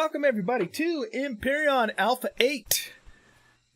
Welcome everybody to Empyrion Alpha 8.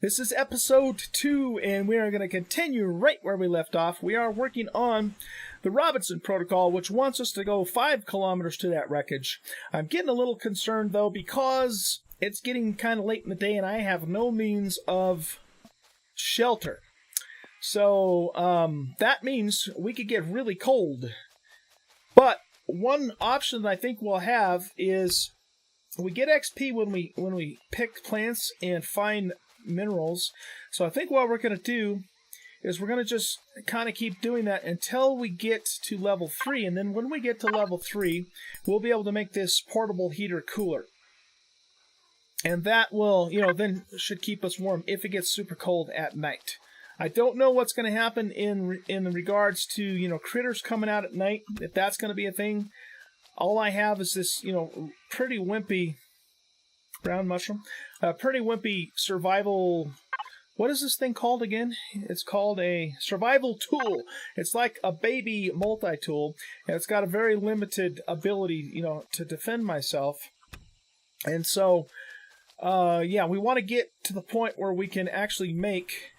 This is episode 2 and we are going to continue right where we left off. We are working on the Robinson Protocol, which wants us to go 5 kilometers to that wreckage. I'm getting a little concerned though because it's getting kind of late in the day and I have no means of shelter. So that means we could get really cold. But one option that I think we'll have is we get XP when we pick plants and find minerals. So I think what we're going to do is we're going to just kind of keep doing that until we get to level 3. And then when we get to level 3, we'll be able to make this portable heater cooler. And that will, then should keep us warm if it gets super cold at night. I don't know what's going to happen in regards to, critters coming out at night, if that's going to be a thing. All I have is this, pretty wimpy brown mushroom, pretty wimpy survival. What is this thing called again? It's called a survival tool. It's like a baby multi-tool, and it's got a very limited ability, to defend myself. And so, we want to get to the point where we can actually make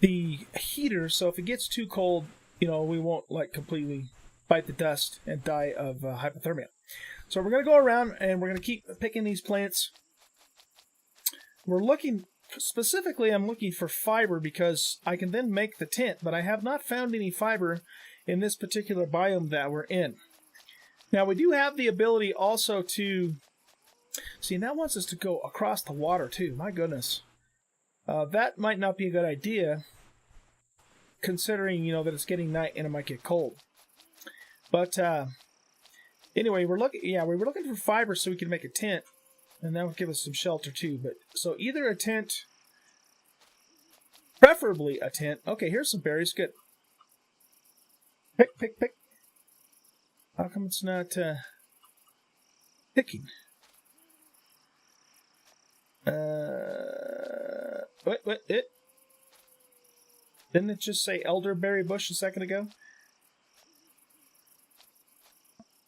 the heater, so if it gets too cold, we won't completely bite the dust and die of hypothermia. So we're going to go around and we're going to keep picking these plants. We're looking, specifically I'm looking for fiber because I can then make the tent, but I have not found any fiber in this particular biome that we're in. Now we do have the ability also to, see, that wants us to go across the water too, my goodness. That might not be a good idea, considering, that it's getting night and it might get cold. But anyway, we were looking for fiber so we can make a tent, and that would give us some shelter too. But so either a tent, preferably a tent. Okay, here's some berries. Good. Pick. How come it's not picking? What? Didn't it just say elderberry bush a second ago?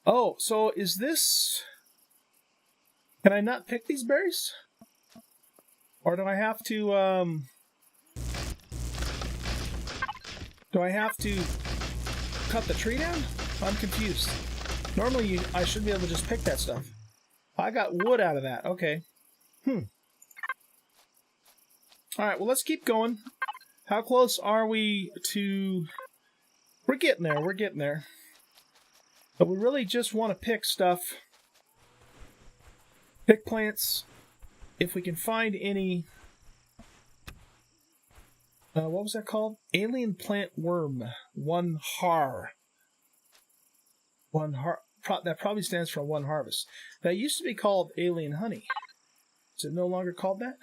Oh, so is this... Can I not pick these berries? Or do I have to, Do I have to cut the tree down? I'm confused. Normally I should be able to just pick that stuff. I got wood out of that. Okay. Alright, well let's keep going. How close are we to... We're getting there. But we really just want to pick stuff. Pick plants. If we can find any... what was that called? Alien plant worm. 1 har. 1 har. That probably stands for 1 harvest. That used to be called alien honey. Is it no longer called that?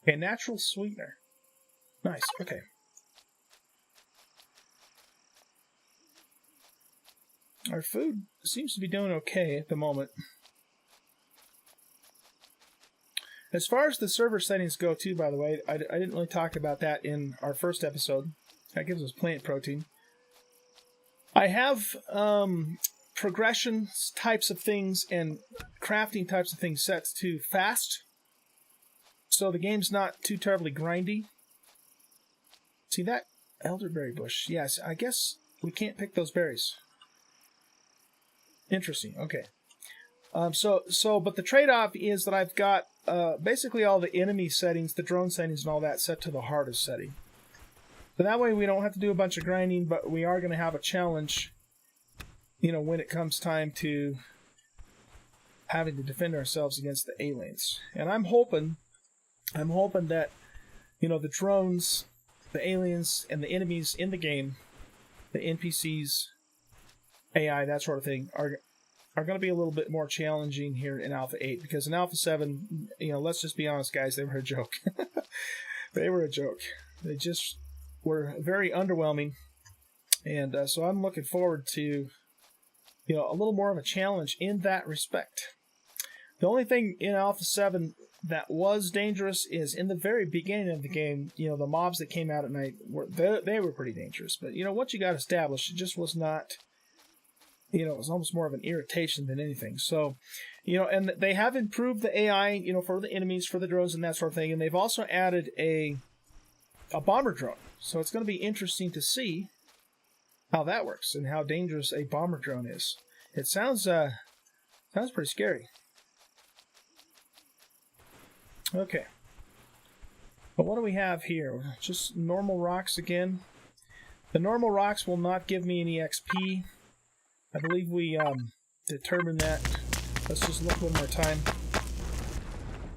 Okay, natural sweetener. Nice, okay. Our food seems to be doing okay at the moment. As far as the server settings go too, by the way, I didn't really talk about that in our first episode. That gives us plant protein. I have progression types of things and crafting types of things set to fast. So the game's not too terribly grindy. See that elderberry bush? Yes, I guess we can't pick those berries. Interesting. Okay. But the trade-off is that I've got basically all the enemy settings, the drone settings, and all that set to the hardest setting. So that way we don't have to do a bunch of grinding, but we are going to have a challenge, when it comes time to having to defend ourselves against the aliens. And I'm hoping that, the drones, the aliens, and the enemies in the game, the NPCs, AI, that sort of thing, are going to be a little bit more challenging here in Alpha 8, because in Alpha 7, let's just be honest, guys, they were a joke. They were a joke. They just were very underwhelming, and so I'm looking forward to, a little more of a challenge in that respect. The only thing in Alpha 7 that was dangerous is in the very beginning of the game, the mobs that came out at night, they were pretty dangerous. But, once you got established, it just was not you know, it was almost more of an irritation than anything. So, you know, and they have improved the AI, you know, for the enemies, for the drones and that sort of thing. And they've also added a bomber drone. So it's going to be interesting to see how that works and how dangerous a bomber drone is. It sounds pretty scary. Okay. But what do we have here? Just normal rocks again. The normal rocks will not give me any XP. I believe we determined that. Let's just look one more time.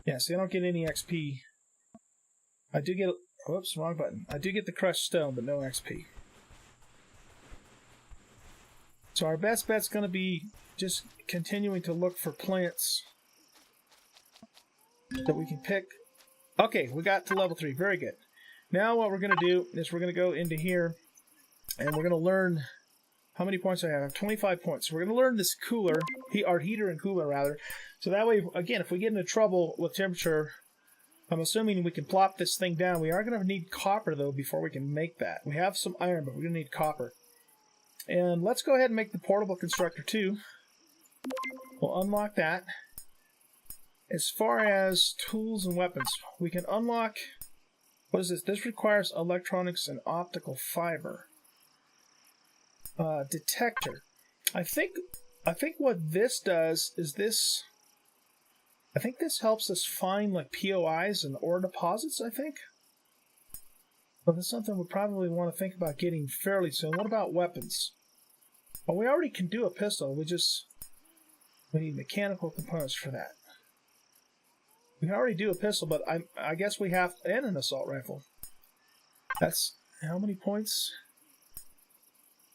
Yeah, see, I don't get any XP. I do get... Whoops, wrong button. I do get the crushed stone, but no XP. So our best bet's going to be just continuing to look for plants that we can pick. Okay, we got to level 3. Very good. Now what we're going to do is we're going to go into here and we're going to learn how many points I have. I have 25 points. So we're going to learn this cooler, our heater and cooler rather. So that way, again, if we get into trouble with temperature, I'm assuming we can plop this thing down. We are going to need copper though before we can make that. We have some iron, but we're going to need copper. And let's go ahead and make the portable constructor too. We'll unlock that. As far as tools and weapons, we can unlock... What is this? This requires electronics and optical fiber. Detector. I think what this does is this... I think this helps us find like POIs and ore deposits, I think. But that's something we probably want to think about getting fairly soon. What about weapons? Well, we already can do a pistol. We need mechanical components for that. We can already do a pistol, but I guess we have... And an assault rifle. That's... How many points?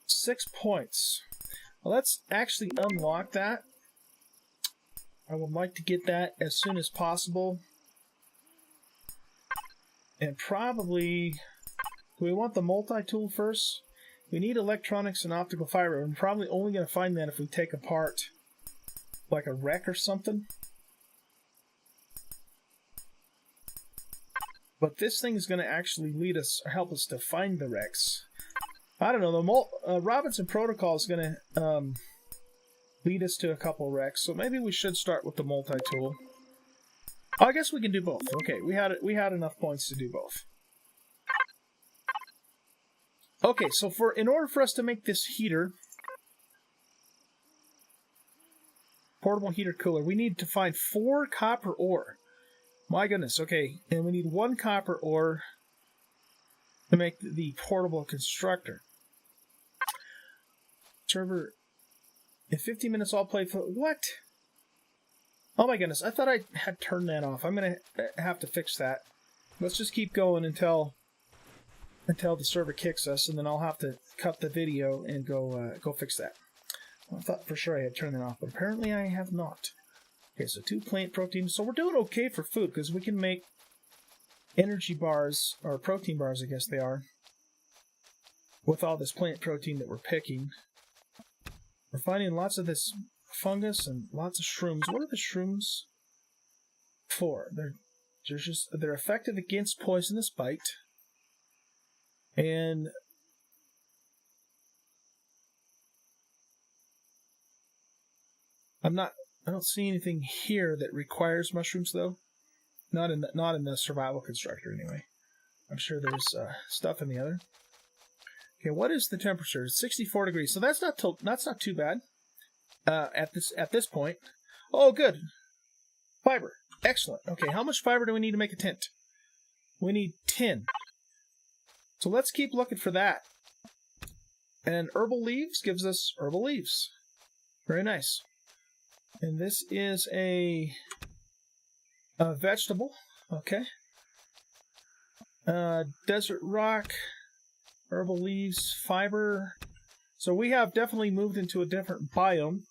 6 points. Well, let's actually unlock that. I would like to get that as soon as possible. And probably... Do we want the multi-tool first? We need electronics and optical fiber. We're probably only going to find that if we take apart like a wreck or something. But this thing is going to actually lead us, or help us to find the wrecks. I don't know, the Robinson Protocol is going to lead us to a couple wrecks, so maybe we should start with the multi-tool. I guess we can do both. Okay, we had enough points to do both. Okay, so in order for us to make this heater, portable heater cooler, we need to find 4 copper ore. My goodness, okay, and we need 1 copper ore to make the portable constructor. Server, in 15 minutes I'll play for... What? Oh my goodness, I thought I had turned that off. I'm going to have to fix that. Let's just keep going until the server kicks us, and then I'll have to cut the video and go fix that. I thought for sure I had turned that off, but apparently I have not. Okay, so 2 plant proteins. So we're doing okay for food, because we can make energy bars, or protein bars, I guess they are, with all this plant protein that we're picking. We're finding lots of this fungus and lots of shrooms. What are the shrooms for? They're effective against poisonous bite. And I don't see anything here that requires mushrooms though. Not in the survival constructor anyway. I'm sure there's stuff in the other. Okay, what is the temperature? It's 64 degrees. So that's not too bad. At this point. Oh, good. Fiber. Excellent. Okay, how much fiber do we need to make a tent? We need 10. So let's keep looking for that. And herbal leaves gives us herbal leaves. Very nice. And this is a vegetable. Okay. Desert rock, herbal leaves, fiber. So we have definitely moved into a different biome.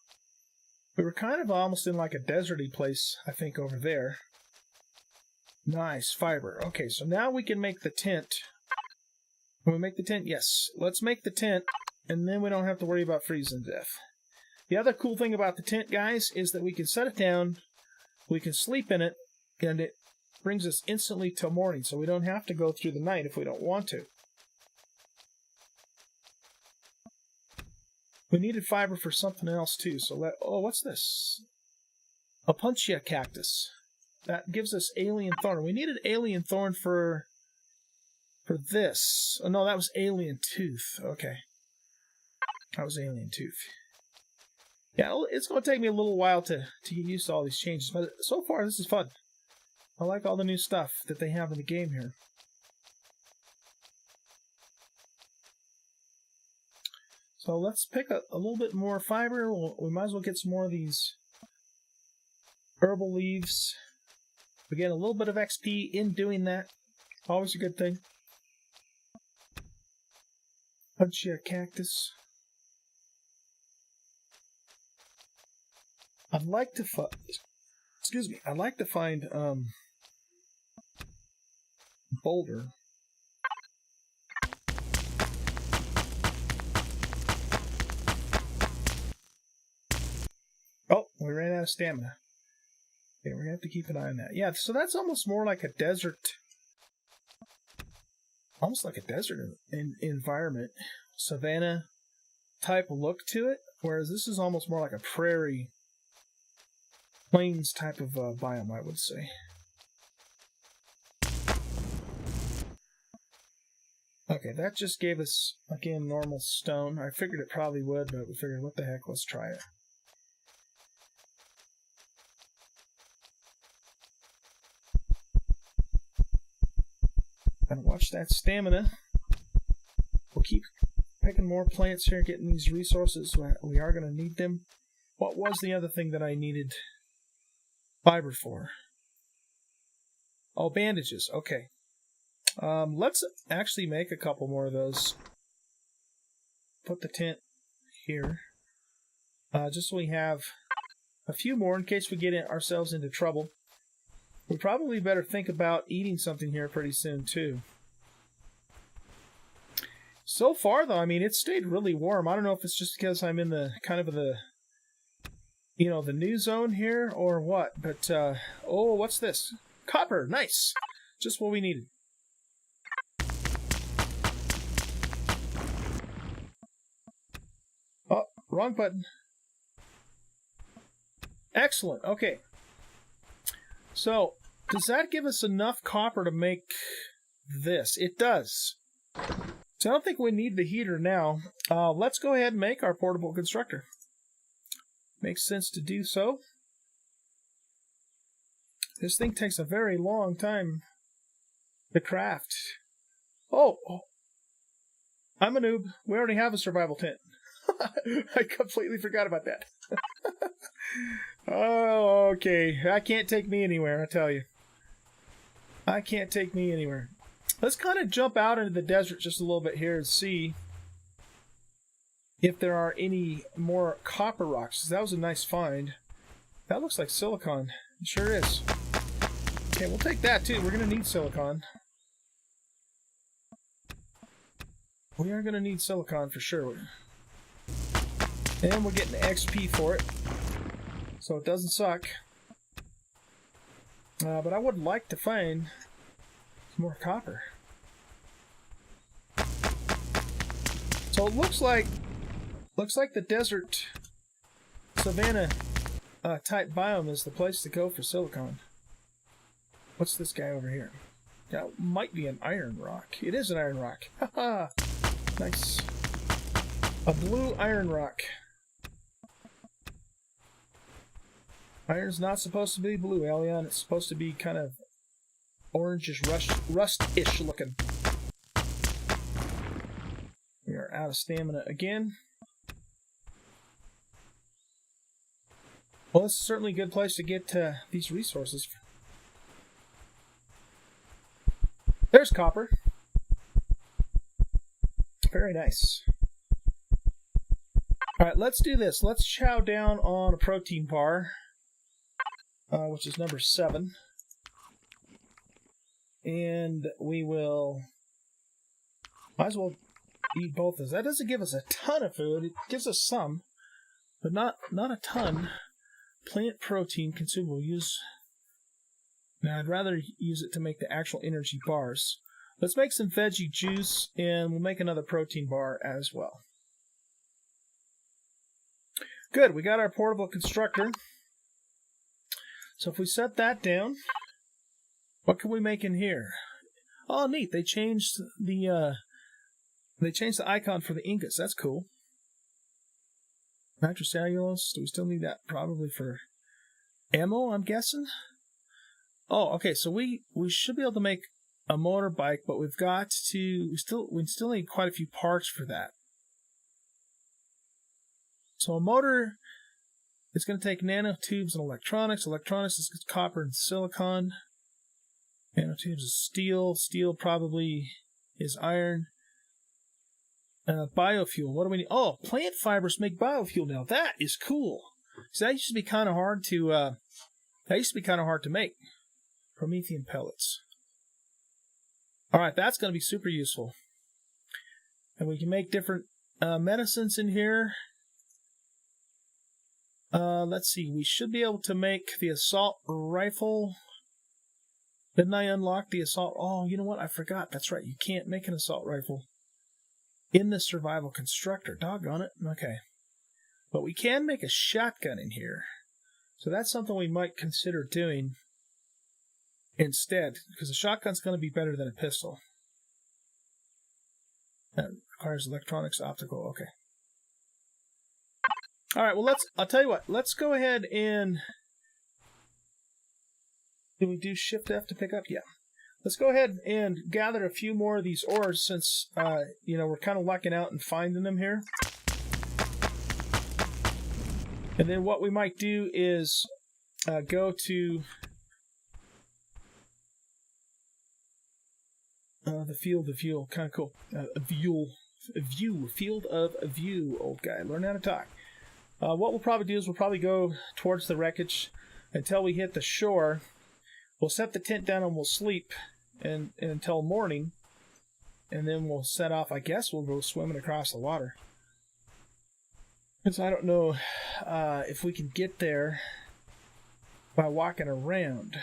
We were kind of almost in like a deserty place, I think, over there. Nice, fiber. Okay, so now we can make the tent. Can we make the tent? Yes. Let's make the tent, and then we don't have to worry about freezing to death. The other cool thing about the tent, guys, is that we can set it down, we can sleep in it, and it brings us instantly till morning, so we don't have to go through the night if we don't want to. We needed fiber for something else too. So what's this? Opuntia cactus. That gives us alien thorn. We needed alien thorn for this. Oh no, that was alien tooth. Okay. That was alien tooth. Yeah, it's going to take me a little while to get used to all these changes, but so far this is fun. I like all the new stuff that they have in the game here. So let's pick a little bit more fiber. We might as well get some more of these herbal leaves. We get a little bit of XP in doing that. Always a good thing. Opuntia cactus. I'd like to find boulder. Oh, we ran out of stamina. Okay, we're gonna have to keep an eye on that. Yeah, so that's almost more like a desert, environment, savanna type look to it. Whereas this is almost more like a prairie, plains type of biome, I would say. Okay, that just gave us, again, normal stone. I figured it probably would, but we figured, what the heck, let's try it. Gotta watch that stamina. We'll keep picking more plants here, getting these resources. We are going to need them. What was the other thing that I needed fiber for? Oh, bandages. Okay. Let's actually make a couple more of those. Put the tent here. Just so we have a few more in case we get ourselves into trouble. We probably better think about eating something here pretty soon, too. So far, though, I mean, it's stayed really warm. I don't know if it's just because I'm in the the new zone here or what. But, oh, what's this? Copper, nice. Just what we needed. Oh, wrong button. Excellent, okay. So, does that give us enough copper to make this? It does. So I don't think we need the heater now. Let's go ahead and make our portable constructor. Makes sense to do so. This thing takes a very long time to craft. Oh, I'm a noob. We already have a survival tent. I completely forgot about that. Oh, okay. That can't take me anywhere, I tell you. I can't take me anywhere. Let's kind of jump out into the desert just a little bit here and see if there are any more copper rocks. That was a nice find. That looks like silicon. It sure is. Okay, we'll take that too. We're going to need silicon. We are going to need silicon for sure. And we're getting XP for it, so it doesn't suck. But I would like to find some more copper. So it looks like the desert savanna type biome is the place to go for silicon. What's this guy over here? That might be an iron rock. It is an iron rock. Haha! Nice. A blue iron rock. Iron's not supposed to be blue, Elion. It's supposed to be kind of orangish, rust-ish looking. We are out of stamina again. Well, this is certainly a good place to get these resources. There's copper. Very nice. Alright, let's do this. Let's chow down on a protein bar. Which is number 7. And we will... might as well eat both of those. That doesn't give us a ton of food. It gives us some, but not a ton. Plant protein consumable. Now, I'd rather use it to make the actual energy bars. Let's make some veggie juice, and we'll make another protein bar as well. Good, we got our portable constructor. So if we set that down, what can we make in here? Oh, neat! They changed the icon for the ingots. That's cool. Nitrocellulose. Do we still need that? Probably for ammo, I'm guessing. Oh, okay. So we should be able to make a motorbike, but we still need quite a few parts for that. So a motor is going to take nanotubes and electronics. Electronics is copper and silicon. Nanotubes is steel. Steel probably is iron. Biofuel. What do we need? Oh, plant fibers make biofuel now. That is cool. So that used to be kind of hard to. Make. Promethean pellets. All right, that's going to be super useful. And we can make different medicines in here. Let's see. We should be able to make the assault rifle. Didn't I unlock the assault? Oh, you know what? I forgot. That's right. You can't make an assault rifle in the survival constructor. Doggone it. Okay. But we can make a shotgun in here. So that's something we might consider doing instead, because a shotgun's going to be better than a pistol. That requires electronics, optical. Okay. All right. Well, I'll tell you what. Let's go ahead and. Did we do Shift F to pick up? Yeah. Let's go ahead and gather a few more of these ores since, we're kind of lucking out and finding them here. And then what we might do is go to the field of view. Kind of cool. Field of view, old guy. Learn how to talk. What we'll probably do is we'll probably go towards the wreckage until we hit the shore. We'll set the tent down and we'll sleep until morning. And then we'll set off. I guess we'll go swimming across the water. Because I don't know if we can get there by walking around.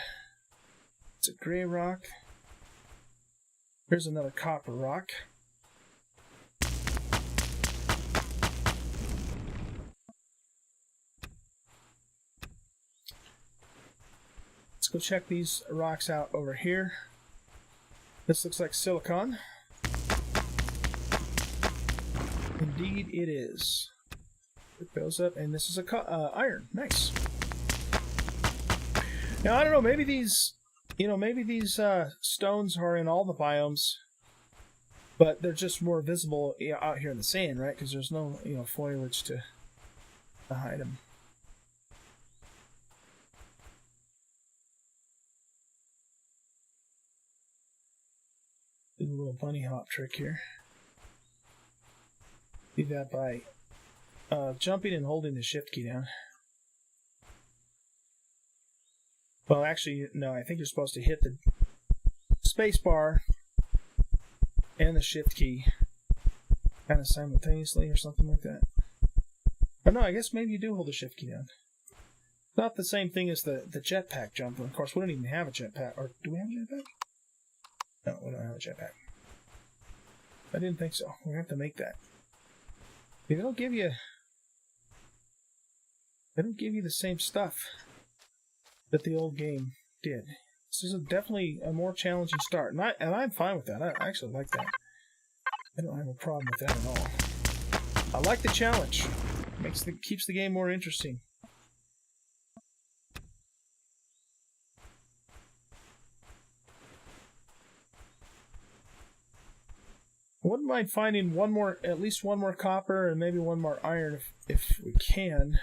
It's a gray rock. Here's another copper rock. Let's go check these rocks out over here. This looks like silicon. Indeed it is. It goes up, and this is a iron. Nice. Now I don't know. Maybe these, stones are in all the biomes, but they're just more visible out here in the sand, right? Because there's no, foliage to hide them. Do a little bunny hop trick here. Do that by jumping and holding the shift key down. Well, actually, no, I think you're supposed to hit the space bar and the shift key kind of simultaneously or something like that. Or no, I guess maybe you do hold the shift key down. It's not the same thing as the jetpack jump. Of course, we don't even have a jetpack. Or do we have a jetpack? No, we don't have a jetpack. I didn't think so. We have to make that. They don't give you the same stuff that the old game did. This is definitely a more challenging start, and I'm fine with that. I actually like that. I don't have a problem with that at all. I like the challenge. Keeps the game more interesting. I wouldn't mind finding at least one more copper and maybe one more iron if we can.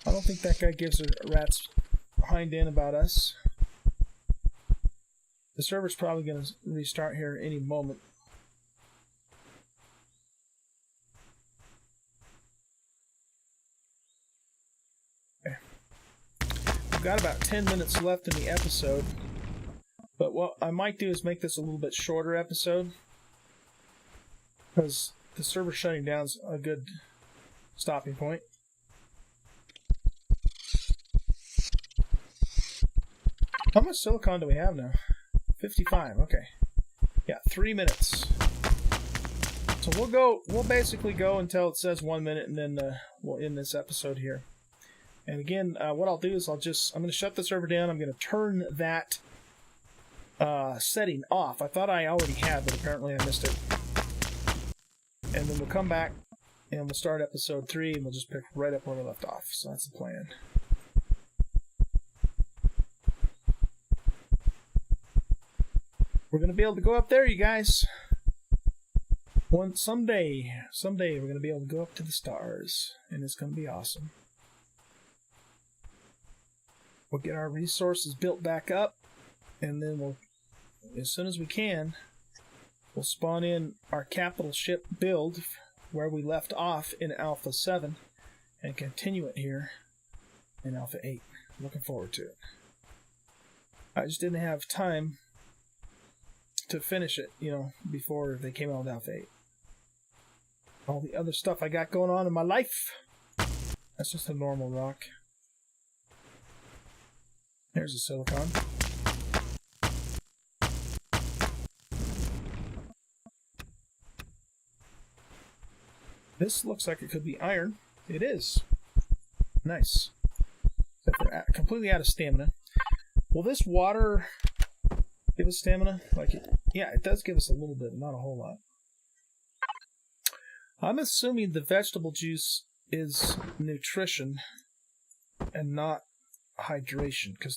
I don't think that guy gives a rat's hind end about us. The server's probably going to restart here any moment. Okay. We've got about 10 minutes left in the episode. But what I might do is make this a little bit shorter episode. Because the server shutting down is a good stopping point. How much silicon do we have now? 55, okay. Yeah, 3 minutes. So we'll basically go until it says 1 minute, and then we'll end this episode here. And again, what I'll do is I'm going to shut the server down. I'm going to turn that setting off. I thought I already had, but apparently I missed it. And then we'll come back and we'll start episode 3, and we'll just pick right up where we left off. So that's the plan. We're going to be able to go up there, you guys. Someday we're going to be able to go up to the stars, and it's going to be awesome. We'll get our resources built back up, and then we'll, as soon as we can, we'll spawn in our capital ship build where we left off in Alpha 7 and continue it here in Alpha 8. Looking forward to it. I just didn't have time to finish it, before they came out with Alpha 8. All the other stuff I got going on in my life. That's just a normal rock. There's a silicon. This looks like it could be iron. It is. Nice. Except we're completely out of stamina. Will this water give us stamina? Yeah, it does give us a little bit, not a whole lot. I'm assuming the vegetable juice is nutrition and not hydration, because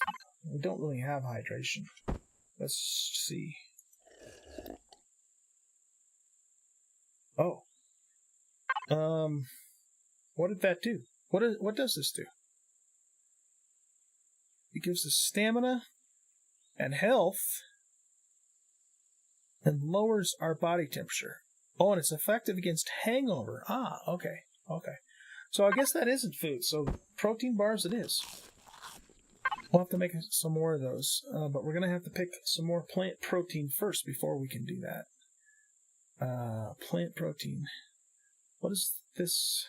we don't really have hydration. Let's see. Oh. What did that do? What does this do? It gives us stamina and health and lowers our body temperature. Oh, and it's effective against hangover. Ah, okay. So I guess that isn't food. So protein bars it is. We'll have to make some more of those. But we're going to have to pick some more plant protein first before we can do that. Plant protein. What is this?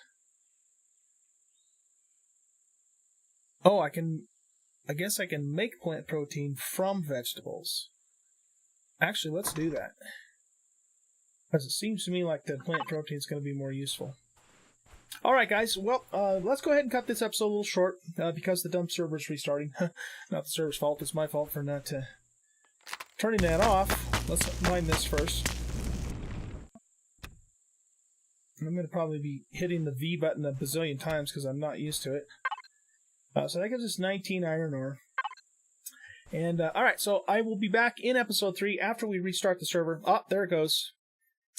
Oh, I guess I can make plant protein from vegetables. Actually, let's do that. Because it seems to me like the plant protein is going to be more useful. Alright guys, well, let's go ahead and cut this episode a little short, because the dumb server's restarting. Not the server's fault, it's my fault for not turning that off. Let's mine this first. I'm going to probably be hitting the V button a bazillion times because I'm not used to it. So that gives us 19 iron ore. And, alright, so I will be back in episode 3 after we restart the server. Oh, there it goes.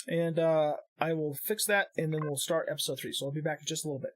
And I will fix that, and then we'll start episode 3. So I'll be back in just a little bit.